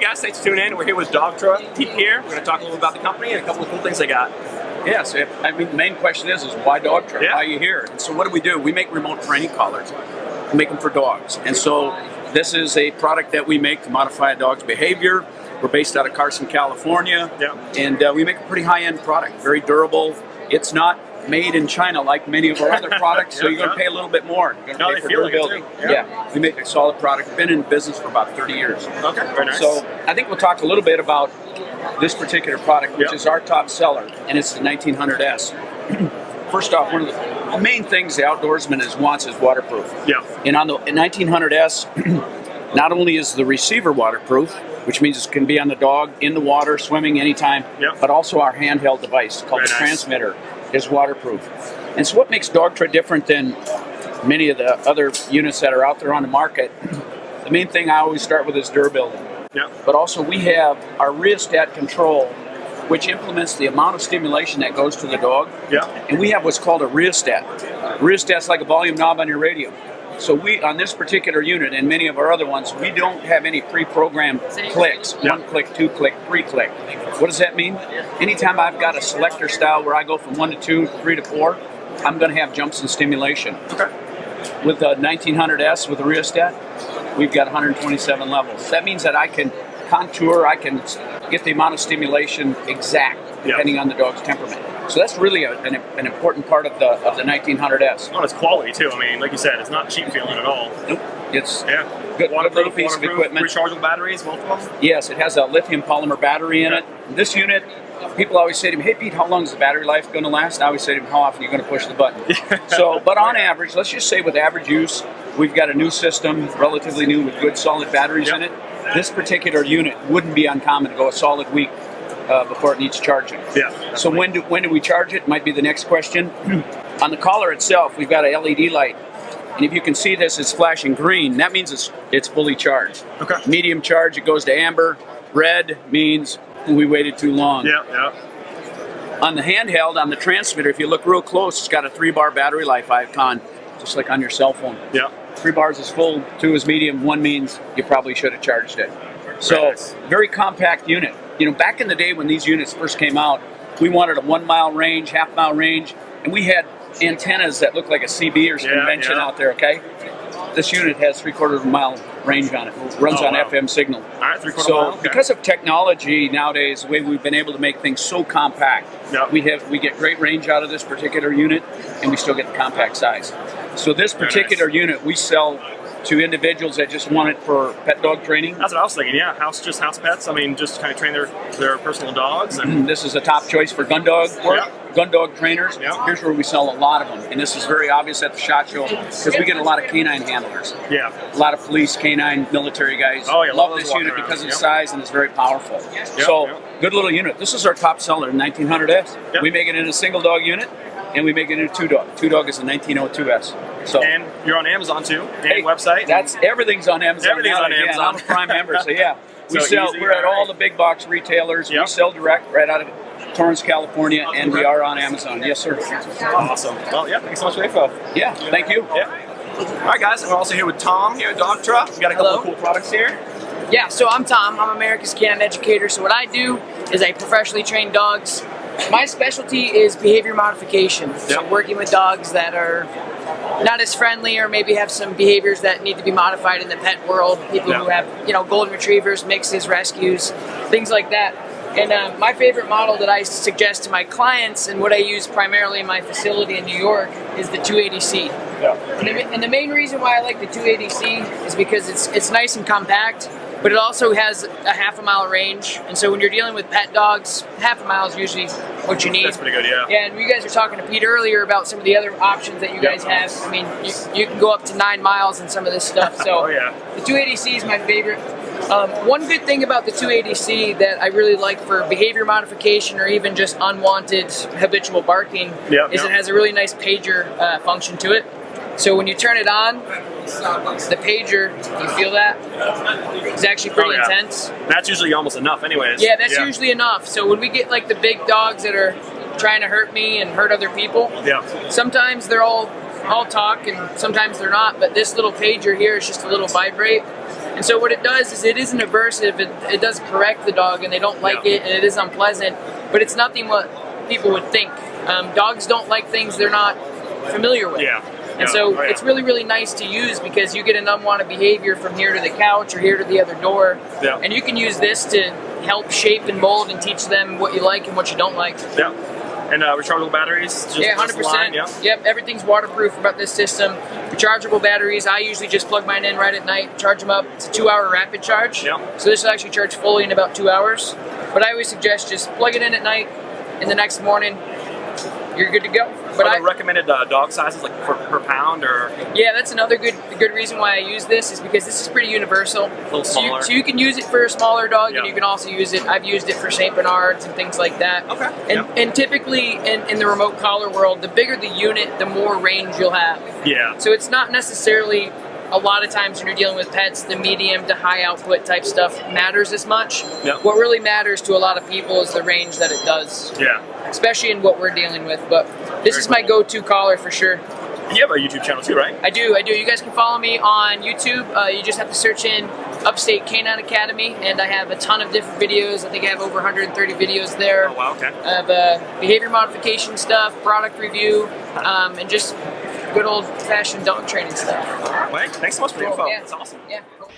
guys, thanks for tuning in. We're here with Dogtra. Pete here. We're going to talk a little about the company and a couple of cool things they got. Yes, I mean, the main question is why Dogtra? Yeah. Why are you here? And so what do? We make remote training collars. We make them for dogs. And so this is a product that we make to modify a dog's behavior. We're based out of Carson, California. Yeah. And we make a pretty high-end product, very durable. It's not made in China like many of our other products, so you're going to pay a little bit more. You're going to pay for durability. Yeah, we make a solid product. Been in business for about 30 years. Okay, very nice. So I think we'll talk a little bit about this particular product, which is our top seller, and it's the 1900S. First off, one of the main things the outdoorsman wants is waterproof. Yeah. And on the 1900S, not only is the receiver waterproof, which means it can be on the dog, in the water, swimming anytime, but also our handheld device called the transmitter is waterproof. And so what makes Dogtra different than many of the other units that are out there on the market, the main thing I always start with is durability. Yeah. But also we have our rheostat control, which implements the amount of stimulation that goes to the dog. Yeah. And we have what's called a rheostat. Rheostat's like a volume knob on your radio. So we, on this particular unit and many of our other ones, we don't have any pre-programmed clicks. 1 click, 2 click, 3 click. What does that mean? Anytime I've got a selector style where I go from 1 to 2, 3 to 4, I'm going to have jumps in stimulation. Okay. With the 1900S with the rheostat, we've got 127 levels. That means that I can contour, I can get the amount of stimulation exact depending on the dog's temperament. So that's really an important part of the 1900S. Well, it's quality too. I mean, like you said, it's not cheap feeling at all. Nope. It's good little piece of equipment. Rechargeable batteries, both of them? Yes, it has a lithium polymer battery in it. This unit, people always say to me, hey Pete, how long is the battery life going to last? I always say to them, how often are you going to push the button? But on average, let's just say with average use, we've got a new system, relatively new with good solid batteries in it. This particular unit wouldn't be uncommon to go a solid week before it needs charging. Yeah. So when do we charge it? Might be the next question. On the collar itself, we've got a LED light. And if you can see this, it's flashing green. That means it's fully charged. Okay. Medium charge, it goes to amber. Red means we waited too long. Yeah, yeah. On the handheld, on the transmitter, if you look real close, it's got a 3-bar battery life icon, just like on your cell phone. Yeah. 3 bars is full, 2 is medium, 1 means you probably should have charged it. So, very compact unit. You know, back in the day when these units first came out, we wanted a 1 mile range, half-mile range, and we had antennas that looked like a CB or convention out there, okay? This unit has 3/4 mile range on it. It runs on FM signal. All right, 3/4 mile. mile. So, because of technology nowadays, the way we've been able to make things so compact, we get great range out of this particular unit, and we still get the compact size. So this particular unit we sell to individuals that just want it for pet dog training. That's what I was thinking, yeah. House pets. I mean, just kind of train their personal dogs. And this is a top choice for gun dog work, gun dog trainers. Here's where we sell a lot of them. And this is very obvious at the SHOT Show because we get a lot of canine handlers. Yeah. A lot of police, canine, military guys. Oh, yeah, love this unit because of the size and it's very powerful. So, good little unit. This is our top seller, 1900S. We make it in a single dog unit. And we make it into 2-dog. 2-dog is a 1902S. So, and you're on Amazon too. And website. Everything's on Amazon. Everything's on Amazon. I'm a Prime member, so yeah. We're at all the big box retailers. We sell direct right out of Torrance, California, and we are on Amazon. Yes, sir. Awesome. Well, yeah, thanks so much for the info. Yeah, thank you. Yeah. All right, guys. We're also here with Tom here at Dogtra. We got a couple of cool products here. Yeah, so I'm Tom. I'm America's Canine Educator. So what I do is I professionally train dogs. My specialty is behavior modification. So working with dogs that are not as friendly or maybe have some behaviors that need to be modified in the pet world. People who have, golden retrievers, mixes, rescues, things like that. And my favorite model that I suggest to my clients and what I use primarily in my facility in New York is the 280C. And the main reason why I like the 280C is because it's nice and compact, but it also has a half a mile range. And so when you're dealing with pet dogs, half a mile is usually what you need. That's pretty good, yeah. Yeah, and you guys were talking to Pete earlier about some of the other options that you guys have. I mean, you can go up to 9 miles in some of this stuff. So the 280C is my favorite. One good thing about the 280C that I really like for behavior modification or even just unwanted habitual barking is it has a really nice pager function to it. So when you turn it on, the pager, you feel that? It's actually pretty intense. That's usually almost enough anyways. Yeah, that's usually enough. So when we get like the big dogs that are trying to hurt me and hurt other people, sometimes they're all talk and sometimes they're not, but this little pager here is just a little vibrate. And so what it does is it isn't aversive. It does correct the dog, and they don't like it, and it is unpleasant. But it's nothing what people would think. Dogs don't like things they're not familiar with. Yeah. And so it's really, really nice to use because you get an unwanted behavior from here to the couch or here to the other door. Yeah. And you can use this to help shape and mold and teach them what you like and what you don't like. Yeah. And rechargeable batteries? Just, yeah, 100%. Just line, yeah. Yep, everything's waterproof about this system. Rechargeable batteries, I usually just plug mine in right at night, charge them up. It's a 2-hour rapid charge. Yeah. So this will actually charge fully in about 2 hours. But I always suggest just plug it in at night, and the next morning, you're good to go. But Are there recommended dog sizes, like per pound, or? Yeah, that's another good reason why I use this is because this is pretty universal. A little smaller. So you can use it for a smaller dog, and you can also use it. I've used it for Saint Bernards and things like that. Okay. And typically in the remote collar world, the bigger the unit, the more range you'll have. Yeah. So it's not necessarily. A lot of times when you're dealing with pets, the medium to high output type stuff matters as much. Yep. What really matters to a lot of people is the range that it does. Yeah. Especially in what we're dealing with. But this is my go-to collar for sure. And you have a YouTube channel too, right? I do. You guys can follow me on YouTube. You just have to search in Upstate Canine Academy, and I have a ton of different videos. I think I have over 130 videos there. Oh, wow, okay. I have behavior modification stuff, product review, and just good old-fashioned dog training stuff. All right, Mike. Thanks so much for the info. Yeah. That's awesome. Yeah. Cool.